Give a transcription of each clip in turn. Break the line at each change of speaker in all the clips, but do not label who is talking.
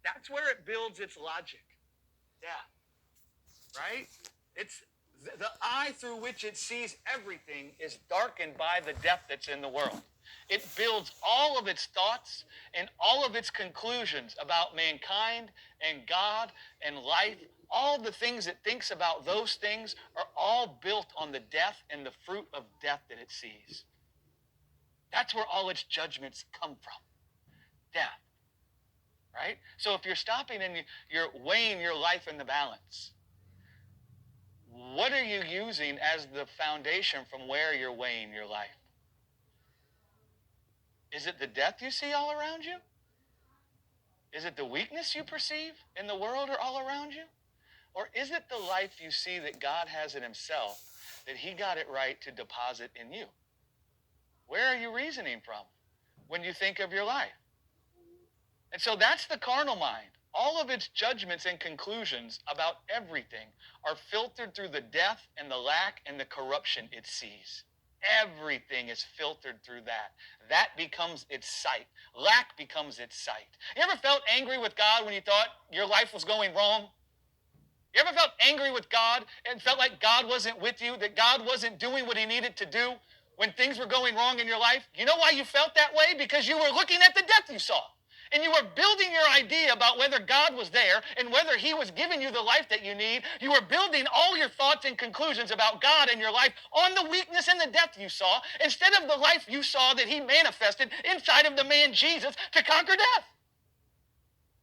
That's where it builds its logic. Yeah. Right? It's the eye through which it sees everything is darkened by the death that's in the world. It builds all of its thoughts and all of its conclusions about mankind and God and life. All the things it thinks about those things are all built on the death and the fruit of death that it sees. That's where all its judgments come from. Death. Right? So if you're stopping and you're weighing your life in the balance, what are you using as the foundation from where you're weighing your life? Is it the death you see all around you? Is it the weakness you perceive in the world or all around you? Or is it the life you see that God has in himself, that he got it right to deposit in you? Where are you reasoning from when you think of your life? And so that's the carnal mind. All of its judgments and conclusions about everything are filtered through the death and the lack and the corruption it sees. Everything is filtered through that. That becomes its sight. Lack becomes its sight. You ever felt angry with God when you thought your life was going wrong? You ever felt angry with God and felt like God wasn't with you, that God wasn't doing what he needed to do when things were going wrong in your life? You know why you felt that way? Because you were looking at the death you saw. And you were building your idea about whether God was there and whether he was giving you the life that you need. You were building all your thoughts and conclusions about God and your life on the weakness and the death you saw, instead of the life you saw that he manifested inside of the man Jesus to conquer death.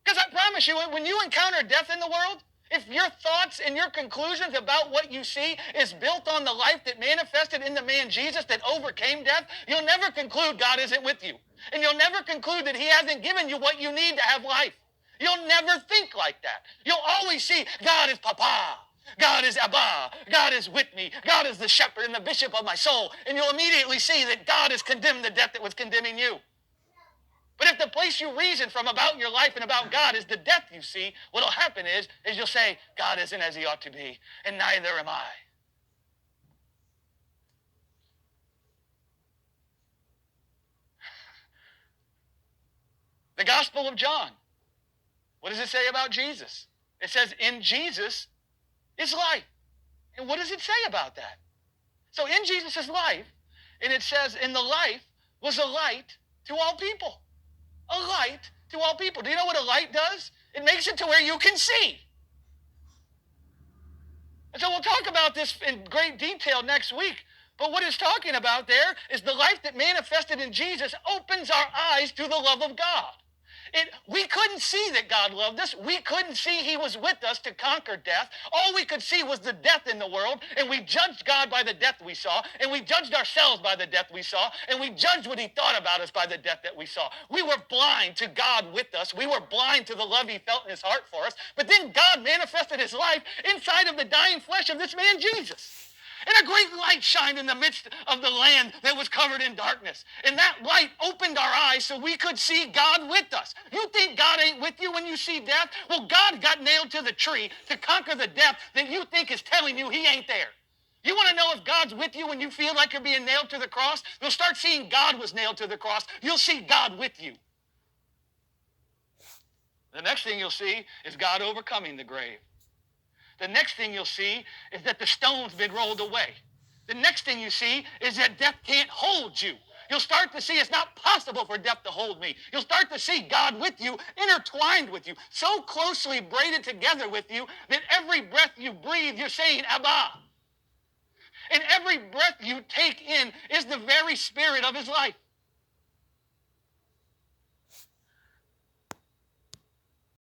Because I promise you, when you encounter death in the world, if your thoughts and your conclusions about what you see is built on the life that manifested in the man Jesus that overcame death, you'll never conclude God isn't with you. And you'll never conclude that he hasn't given you what you need to have life. You'll never think like that. You'll always see God is Papa. God is Abba. God is with me. God is the shepherd and the bishop of my soul. And you'll immediately see that God has condemned the death that was condemning you. But if the place you reason from about your life and about God is the death you see, what will happen is you'll say, God isn't as he ought to be, and neither am I. The Gospel of John. What does it say about Jesus? It says, in Jesus is life. And what does it say about that? So in Jesus' life, and it says, in the life was a light to all people. A light to all people. Do you know what a light does? It makes it to where you can see. And so we'll talk about this in great detail next week. But what it's talking about there is the life that manifested in Jesus opens our eyes to the love of God. We couldn't see that God loved us. We couldn't see he was with us to conquer death. All we could see was the death in the world, and we judged God by the death we saw, and we judged ourselves by the death we saw, and we judged what he thought about us by the death that we saw. We were blind to God with us. We were blind to the love he felt in his heart for us. But then God manifested his life inside of the dying flesh of this man Jesus. And a great light shined in the midst of the land that was covered in darkness. And that light opened our eyes so we could see God with us. You think God ain't with you when you see death? Well, God got nailed to the tree to conquer the death that you think is telling you he ain't there. You want to know if God's with you when you feel like you're being nailed to the cross? You'll start seeing God was nailed to the cross. You'll see God with you. The next thing you'll see is God overcoming the grave. The next thing you'll see is that the stone's been rolled away. The next thing you see is that death can't hold you. You'll start to see it's not possible for death to hold me. You'll start to see God with you, intertwined with you, so closely braided together with you that every breath you breathe, you're saying, Abba. And every breath you take in is the very spirit of his life.